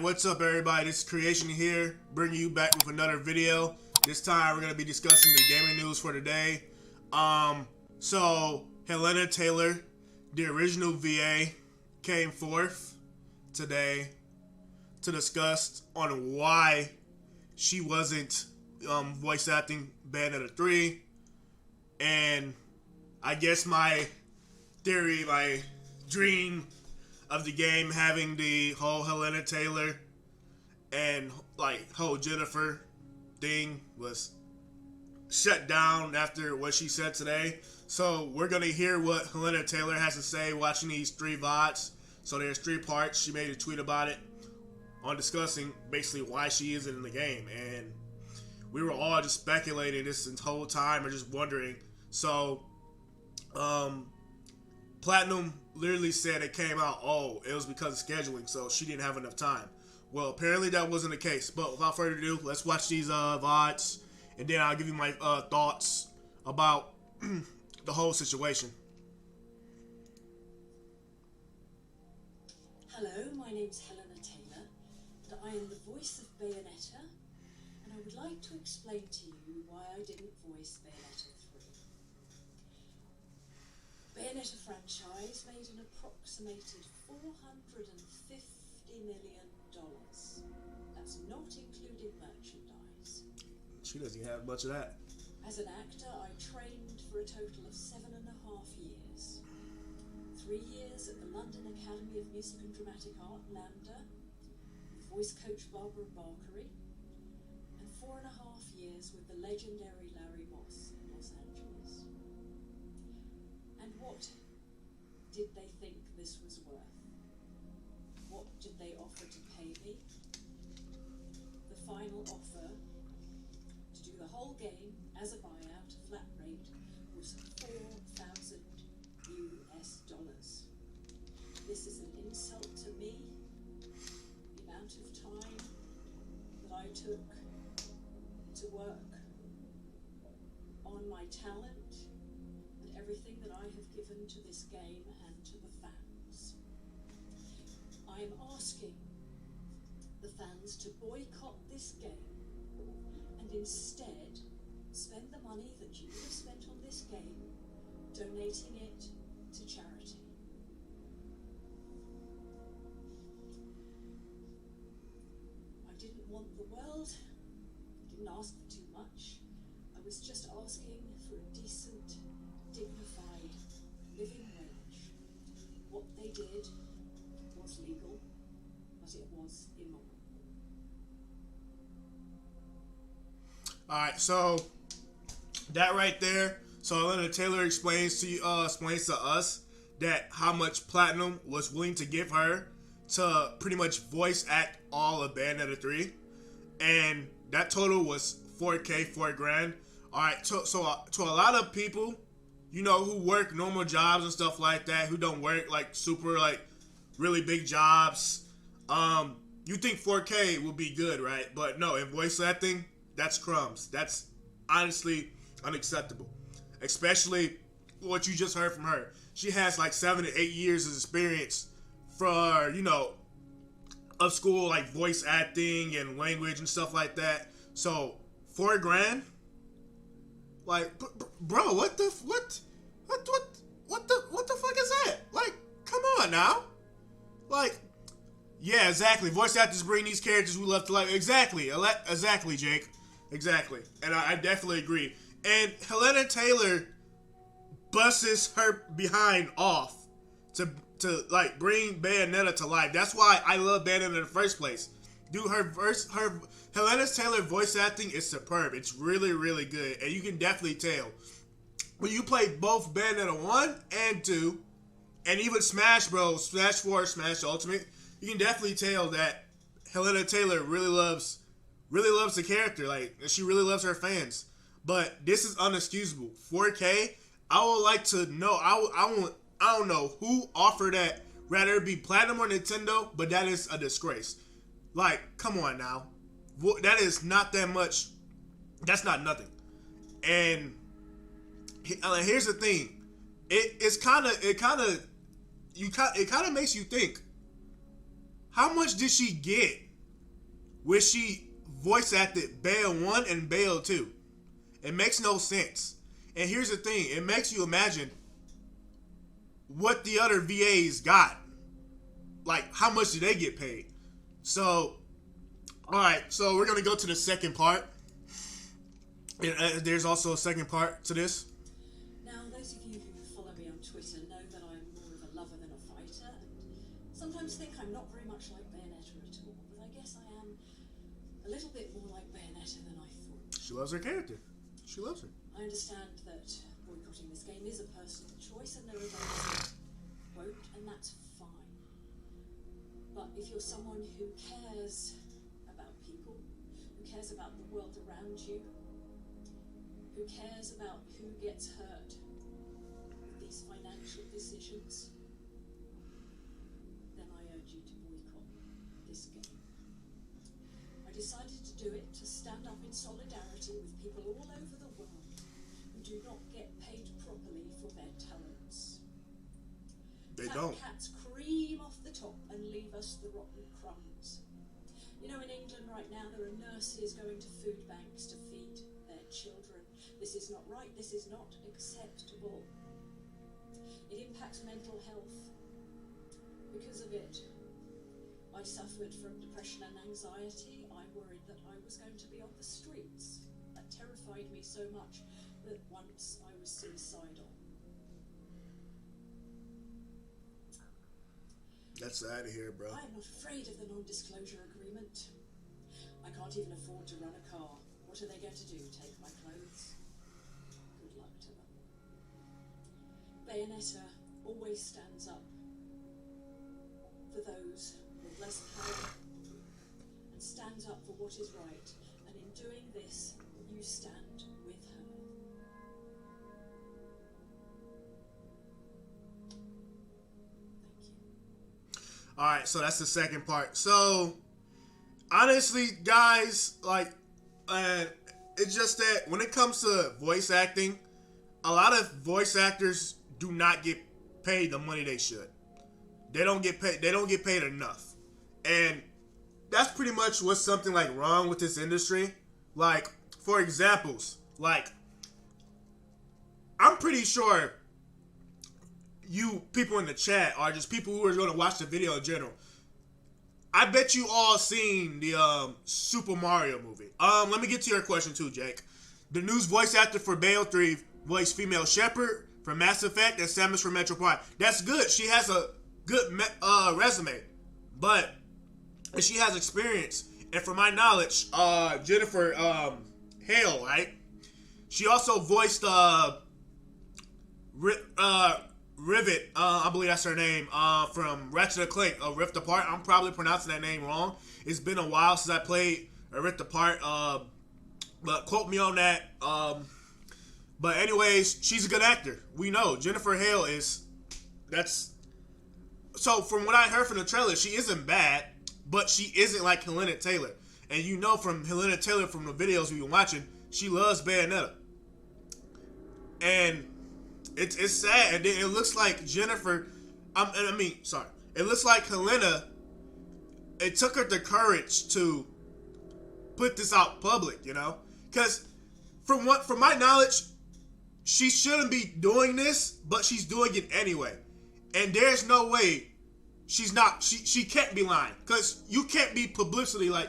what's up everybody? This is Creation here, bringing you back with another video. This time we're going to be discussing the gaming news for today. So Hellena Taylor, the original VA, came forth today to discuss on why she wasn't voice acting Bayonetta 3. And I guess my theory, my dream of the game having the whole Hellena Taylor and like whole Jennifer thing was shut down after what she said today. So we're gonna hear what Hellena Taylor has to say watching these 3 VODs. So there's 3 parts. She made a tweet about it on discussing basically why she isn't in the game, and we were all just speculating this whole time or just wondering. So Platinum literally said it came out, oh, it was because of scheduling, so she didn't have enough time. Well, apparently that wasn't the case. But without further ado, let's watch these VODs, and then I'll give you my thoughts about the whole situation. Hello, my name's Hellena Taylor, and I am the voice of Bayonetta, and I would like to explain to you why I didn't voice Bayonetta 3. Bayonetta franchise made an approximated $450 million. That's not including merchandise. She doesn't have much of that. As an actor, I trained for a total of 7.5 years. 3 years at the London Academy of Music and Dramatic Art, LAMDA, with voice coach Barbara Barkery, and 4.5 years with the legendary Larry Moss in Los Angeles. And what did they think this was worth? What did they offer to pay me? The final offer to do the whole game as a buyout, flat rate, was $4,000 US. This is an insult to me, the amount of time that I took to work on my talent and everything that I have given to this game and to the fans. I am asking the fans to boycott this game and instead spend the money that you would have spent on this game donating it to charity. I didn't want the world, I didn't ask for too much. I was just asking for a decent, dignified living wage. What they did was legal, but it was immoral. Alright, so that right there. So Hellena Taylor explains to us that how much Platinum was willing to give her to pretty much voice act all of Bayonetta 3, and that total was $4K, $4 grand. All right, so to a lot of people, you know, who work normal jobs and stuff like that, who don't work like super like really big jobs, you think 4K would be good, right? But no, in voice acting, that's crumbs. That's honestly unacceptable. Especially what you just heard from her. She has like 7 to 8 years of experience for, you know, of school, like voice acting and language and stuff like that. So $4 grand, like, bro, what the fuck is that? Like, come on now. Like, yeah, exactly. Voice actors bring these characters we love to life. Exactly, Jake. Exactly, and I definitely agree. And Hellena Taylor busts her behind off to like bring Bayonetta to life. That's why I love Bayonetta in the first place. Dude, her Hellena Taylor voice acting is superb. It's really, really good, and you can definitely tell when you play both Bayonetta 1 and 2, and even Smash Bros, Smash 4, Smash Ultimate. You can definitely tell that Hellena Taylor really loves the character. Like, she really loves her fans. But this is unexcusable. 4K, I would like to know, I don't know who offered that, rather it be Platinum or Nintendo, but that is a disgrace. Like, come on now. That is not that much. That's not nothing. And here's the thing. It kind of makes you think, how much did she get where she voice acted Bale 1 and Bale 2. It makes no sense. And here's the thing, it makes you imagine what the other VAs got. Like, how much do they get paid? So, alright, so we're going to go to the second part. There's also a second part to this. Now, those of you who follow me on Twitter know that I'm more of a lover than a fighter, and sometimes think I'm not very much like Bayonetta at all, but I guess I am a little bit more like Bayonetta than I thought. She loves her character. She loves her. I understand that boycotting this game is a personal choice, and there are those who won't, and that's fine. But if you're someone who cares about people, who cares about the world around you, who cares about who gets hurt with these financial decisions, then I urge you to boycott this game. I decided to do it to stand up in solidarity with people all over the world who do not get paid properly for their talents. They Tap don't. cats cream off the top and leave us the rotten crumbs. You know, in England right now there are nurses going to food banks to feed their children. This is not right, this is not acceptable. It impacts mental health. Because of it, I suffered from depression and anxiety. I worried that I was going to be on the streets. That terrified me so much that once I was suicidal. That's out of here, bro. I am not afraid of the non-disclosure agreement. I can't even afford to run a car. What are they going to do? Take my clothes? Good luck to them. Bayonetta always stands up for those with less power and stands up for what is right. And in doing this, you stand with her. Thank you. Alright, so that's the second part. So, honestly, guys, like, it's just that when it comes to voice acting, a lot of voice actors do not get paid the money they should. They don't get paid enough. And that's pretty much what's something like wrong with this industry. Like, for examples, like, I'm pretty sure you people in the chat are just people who are going to watch the video in general. I bet you all seen the Super Mario movie. Let me get to your question too, Jake. The news voice actor for Bale 3 voiced female Shepard from Mass Effect and Samus from Metro Prime. That's good. She has a good resume, but she has experience. And from my knowledge, Jennifer Hale, right? She also voiced Rivet, I believe that's her name, from Ratchet and Clank, Rift Apart. I'm probably pronouncing that name wrong. It's been a while since I played Rift Apart, but quote me on that. But anyways, she's a good actor. We know Jennifer Hale is. So from what I heard from the trailer, she isn't bad, but she isn't like Hellena Taylor. And you know from Hellena Taylor from the videos we've been watching, she loves Bayonetta. And it's sad, and it looks like Jennifer. It looks like Hellena. It took her the courage to put this out public, you know, because from my knowledge, she shouldn't be doing this, but she's doing it anyway, and there's no way she's not. She can't be lying, because you can't be publicity like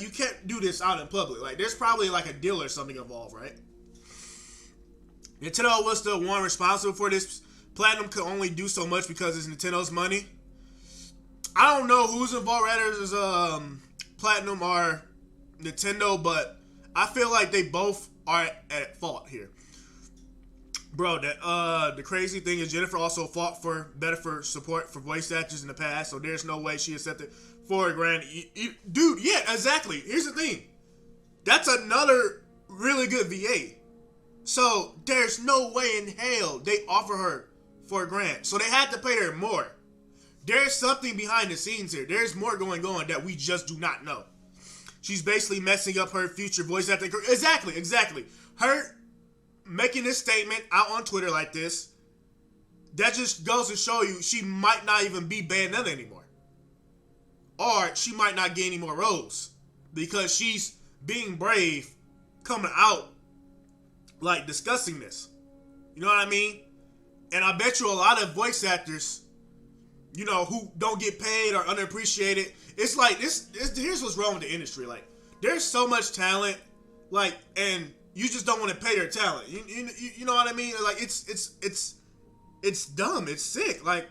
you can't do this out in public. Like there's probably like a deal or something involved, right? Nintendo was the one responsible for this. Platinum could only do so much because it's Nintendo's money. I don't know who's involved, rather is Platinum or Nintendo, but I feel like they both are at fault here. Bro, the crazy thing is Jennifer also fought for better support for voice actors in the past, so there's no way she accepted $4,000. Dude, yeah, exactly. Here's the thing. That's another really good VA. So there's no way in hell they offer her $4,000. So they had to pay her more. There's something behind the scenes here. There's more going on that we just do not know. She's basically messing up her future voice acting career. Exactly. Her making this statement out on Twitter like this, that just goes to show you she might not even be Bayonetta anymore. or she might not get any more roles because she's being brave, coming out, like discussing this. You know what I mean? And I bet you a lot of voice actors, you know, who don't get paid or unappreciated. It's like this. Here's what's wrong with the industry. Like, there's so much talent, like, and you just don't want to pay their talent. You know what I mean? Like, it's dumb. It's sick. Like,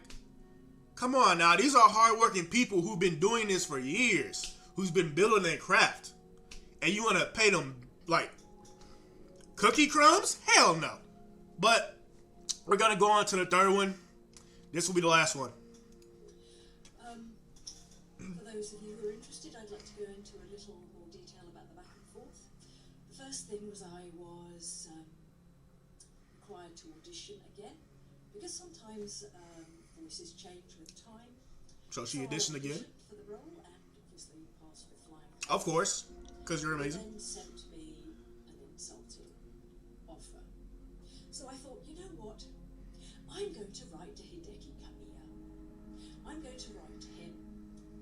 come on now. These are hardworking people who've been doing this for years, who's been building their craft, and you want to pay them like cookie crumbs? Hell no. But we're gonna go on to the third one. This will be the last one. For those of you who are interested, I'd like to go into a little more detail about the back and forth. The first thing was I was required to audition again, because sometimes voices change with time. So she auditioned again? For the role, and obviously passed with flying. Of course, because you're amazing. They then sent me an insulting offer. So I thought, you know what? I'm going to write to Hideki Kamiya. I'm going to write to him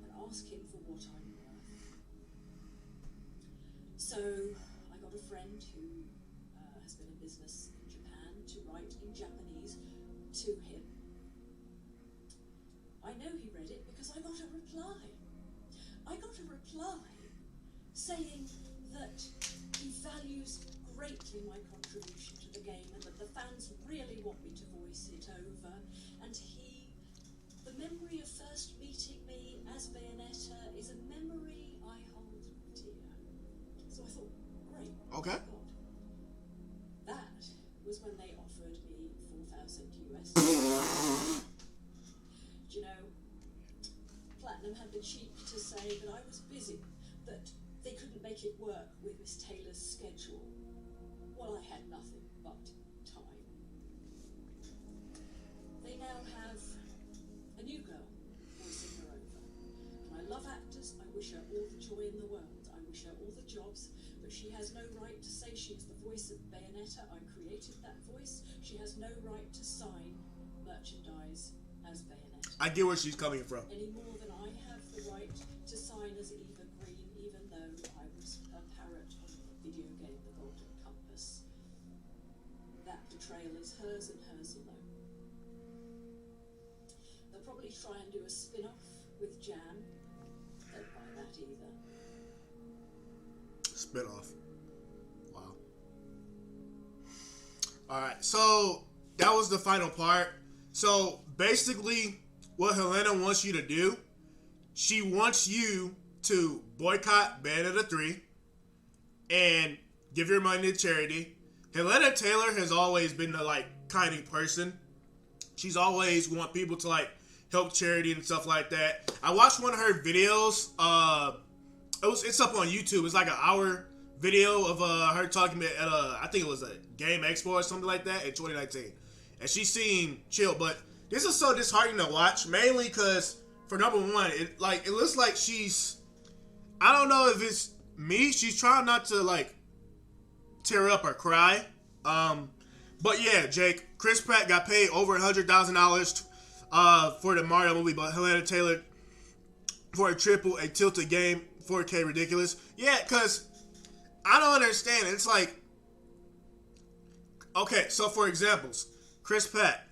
and ask him for what I'm worth. So I got a friend who has been in business in Japan to write in Japanese to him. I know he read it because I got a reply. I got a reply saying that he values greatly my contribution to the game and that the fans really want me to voice it over. And the memory of first meeting me as Bayonetta is a memory I hold dear. So I thought, great. Okay. That was when they offered me $4,000 US. Do you know, Platinum had the cheek to say that I was busy, that they couldn't make it work with Miss Taylor's schedule. Well, I had nothing but time. They now have a new girl voicing her over. And I love actors. I wish her all the joy in the world. I wish her all the jobs. But she has no right to say she's the voice of Bayonetta. I created that voice. She has no right to sign merchandise as Bayonetta. I get where she's coming from. Any more than I have the right to sign as Eva Green, even though I was a parrot on the video game The Golden Compass. That betrayal is hers and hers alone. They'll probably try and do a spin-off with Jan. Don't buy that either. Spin-off. Wow. Alright, so that was the final part. So basically, what Hellena wants you to do, she wants you to boycott Bayonetta 3 and give your money to charity. Hellena Taylor has always been the like kind person. She's always want people to like help charity and stuff like that. I watched one of her videos. It's up on YouTube. It's like an hour video of her talking at I think it was a Game Expo or something like that in 2019, and she seemed chill. But this is so disheartening to watch, mainly because for number one, it looks like she's, I don't know if it's me, she's trying not to like tear up or cry. But yeah, Jake, Chris Pratt got paid over $100,000 for the Mario movie, but Hellena Taylor for a tilted game, 4K ridiculous. Yeah, because I don't understand. It's like, okay, so for examples, Chris Pratt.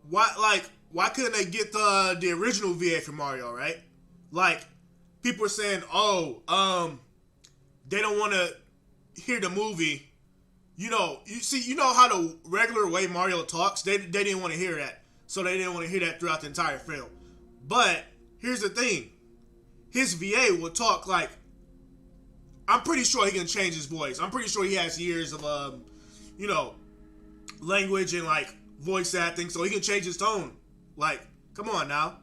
Why couldn't they get the original VA for Mario, right? Like, people are saying, they don't want to hear the movie. You know how the regular way Mario talks? They didn't want to hear that. So they didn't want to hear that throughout the entire film. But here's the thing. His VA will talk like, I'm pretty sure he can change his voice. I'm pretty sure he has years of, language and, like, voice acting, so he can change his tone. Like, come on now.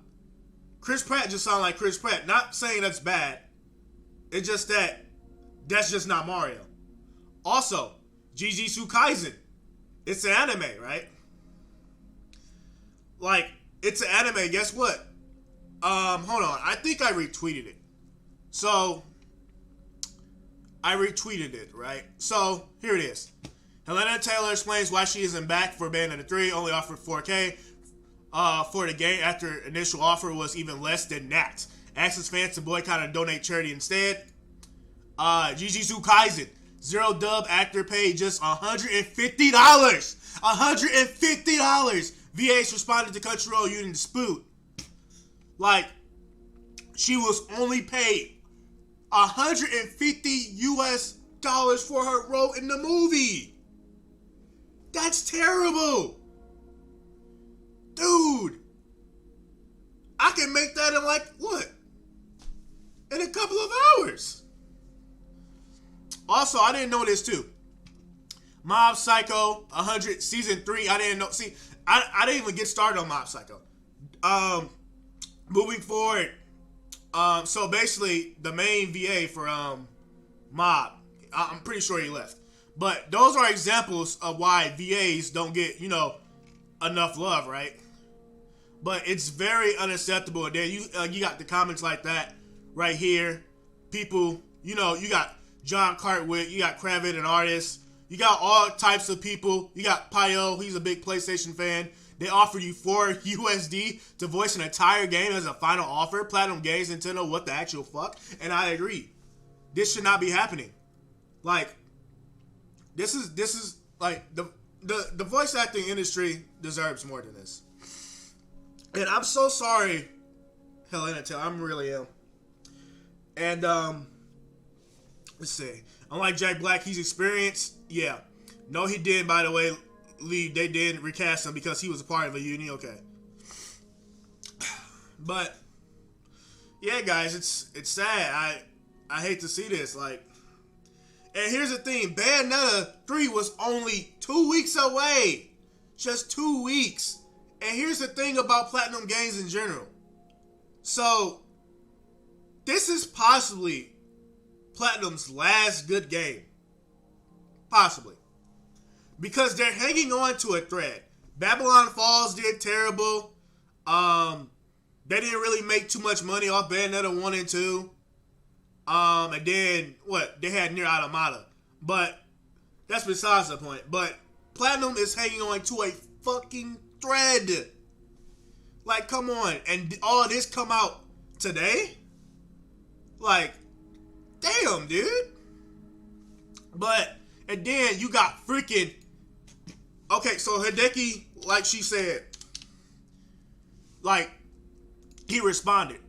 Chris Pratt just sounds like Chris Pratt. Not saying that's bad. It's just that's just not Mario. Also, Jujutsu Kaisen. It's an anime, right? Like, it's an anime. Guess what? Hold on. I think I retweeted it. So, I retweeted it, right? So, here it is. Hellena Taylor explains why she isn't back for Bayonetta 3, only offered 4K. for the game after initial offer was even less than that. Asked his fans to boycott and donate charity instead. Jujutsu Kaisen, Zero Dub actor paid just $150. $150. VAs responded to Crunchyroll Union dispute. Like, she was only paid $150 for her role in the movie. That's terrible. Dude, I can make that in like, what? In a couple of hours. Also, I didn't know this too. Mob Psycho 100 season 3. I didn't know. See, I didn't even get started on Mob Psycho. Moving forward. So basically, the main VA for Mob, I'm pretty sure he left. But those are examples of why VAs don't get, enough love, right? But it's very unacceptable. And then you got the comments like that right here. People, you got John Cartwright, you got Kravitz, an artist. You got all types of people. You got Pio, he's a big PlayStation fan. They offer you $4 to voice an entire game as a final offer. Platinum Games, Nintendo, what the actual fuck? And I agree. This should not be happening. Like, this is like the voice acting industry deserves more than this. And I'm so sorry, Hellena, I'm really ill. And let's see. Unlike Jack Black, he's experienced. Yeah. No, he did, by the way, leave. They did recast him because he was a part of a union. Okay. But yeah, guys, it's sad. I hate to see this. Like, and here's the thing: Bayonetta 3 was only 2 weeks away. Just 2 weeks. And here's the thing about Platinum Games in general. So, this is possibly Platinum's last good game. Possibly. Because they're hanging on to a thread. Babylon Falls did terrible. They didn't really make too much money off Bayonetta 1 and 2. And then, they had Nier Automata. But, that's besides the point. But, Platinum is hanging on to a fucking thread. Like, come on. And all this come out today? Like, damn, dude. But, and then you got freaking... Okay, so Hideki, like she said, like, he responded.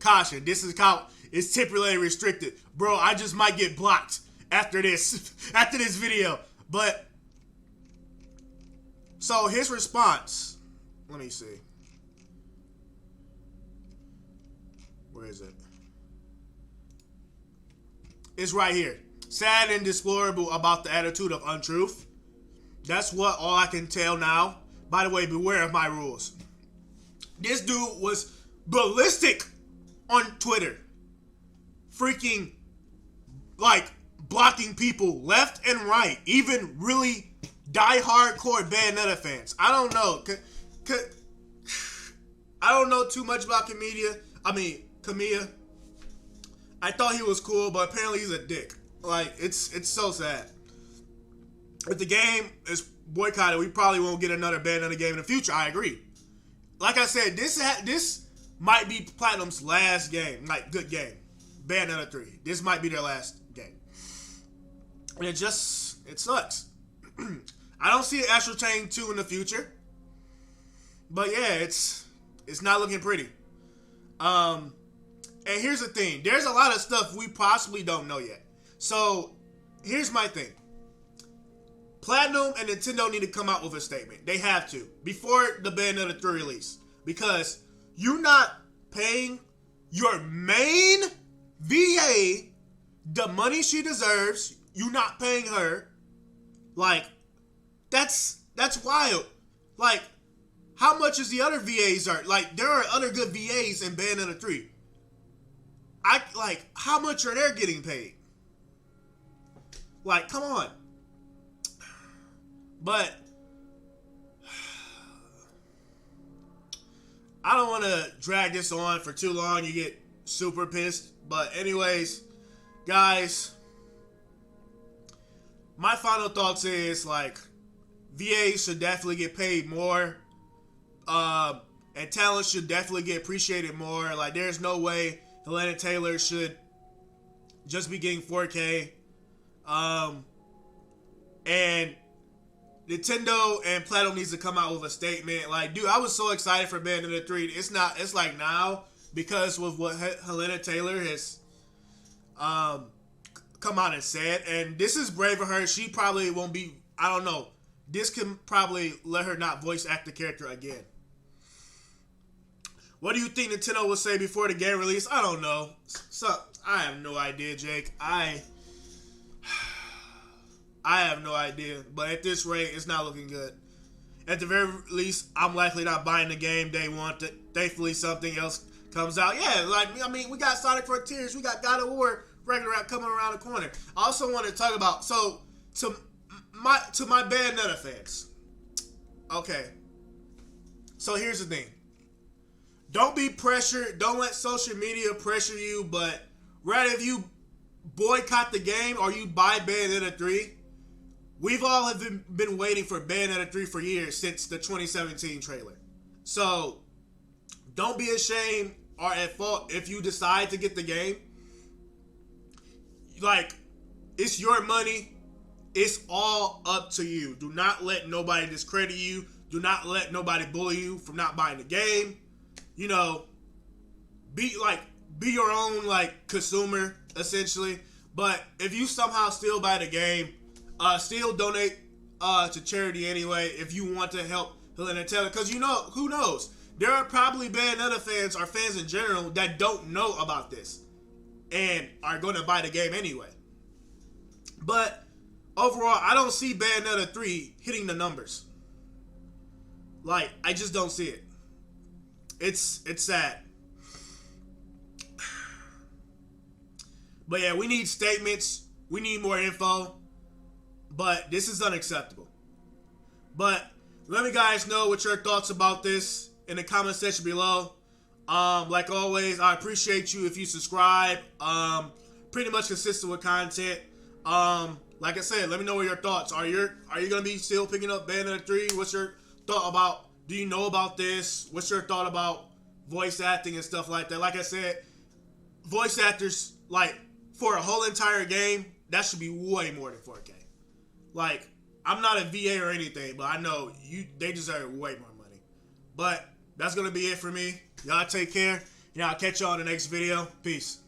Caution, this is how it's temporarily restricted. Bro, I just might get blocked after this video. But, so his response, let me see. Where is it? It's right here. Sad and deplorable about the attitude of untruth. That's what all I can tell now. By the way, beware of my rules. This dude was ballistic on Twitter. Freaking, like, blocking people left and right. Even really die-hardcore Bayonetta fans. I don't know. I don't know too much about Kamiya. I thought he was cool, but apparently he's a dick. Like, it's so sad. If the game is boycotted, we probably won't get another Bayonetta game in the future. I agree. Like I said, this might be Platinum's last game, like, good game. Bayonetta 3. This might be their last game. And it sucks. I don't see Astral Chain 2 in the future. But yeah, it's not looking pretty. And here's the thing. There's a lot of stuff we possibly don't know yet. So, here's my thing. Platinum and Nintendo need to come out with a statement. They have to. Before the Bayonetta 3 release. Because you're not paying your main VA the money she deserves. You're not paying her. Like, that's wild. Like, how much is the other VAs are? Like, there are other good VAs in Bayonetta 3. How much are they getting paid? Like, come on. But I don't want to drag this on for too long. You get super pissed. But anyways, guys, my final thoughts is, like, VAs should definitely get paid more. and talent should definitely get appreciated more. Like, there's no way Hellena Taylor should just be getting 4K. And Nintendo and Platinum needs to come out with a statement. Like, dude, I was so excited for Bayonetta 3. It's like now, because with what Hellena Taylor has come out and said, and this is brave of her. She probably won't be, I don't know. This can probably let her not voice act the character again. What do you think Nintendo will say before the game release? I don't know. So I have no idea, Jake. I have no idea. But at this rate, it's not looking good. At the very least, I'm likely not buying the game day one. Thankfully, something else comes out. Yeah, like, I mean, we got Sonic Frontiers, we got God of War coming around the corner. I also want to talk about, so to my Bayonetta fans. Okay. So here's the thing. Don't be pressured. Don't let social media pressure you. But rather, if you boycott the game or you buy Bayonetta 3, we've all have been waiting for Bayonetta 3 for years since the 2017 trailer. So don't be ashamed or at fault if you decide to get the game. Like, it's your money. It's all up to you. Do not let nobody discredit you. Do not let nobody bully you from not buying the game. You know, be your own, like, consumer, essentially. But if you somehow still buy the game, still donate to charity anyway if you want to help Hellena Taylor. Because, you know, who knows? There are probably Bayonetta fans or fans in general that don't know about this and are going to buy the game anyway. But overall, I don't see Bayonetta 3 hitting the numbers. Like, I just don't see it. It's sad. But yeah, we need statements. We need more info. But this is unacceptable. But let me guys know what your thoughts about this in the comment section below. Like always, I appreciate you if you subscribe. Pretty much consistent with content. Like I said, let me know what your thoughts are. Are you gonna be still picking up Bayonetta 3? What's your thought about? Do you know about this? What's your thought about voice acting and stuff like that? Like I said, voice actors, like, for a whole entire game, that should be way more than 4K. Like, I'm not a VA or anything, but I know they deserve way more money. But that's gonna be it for me. Y'all take care. I'll catch y'all in the next video. Peace.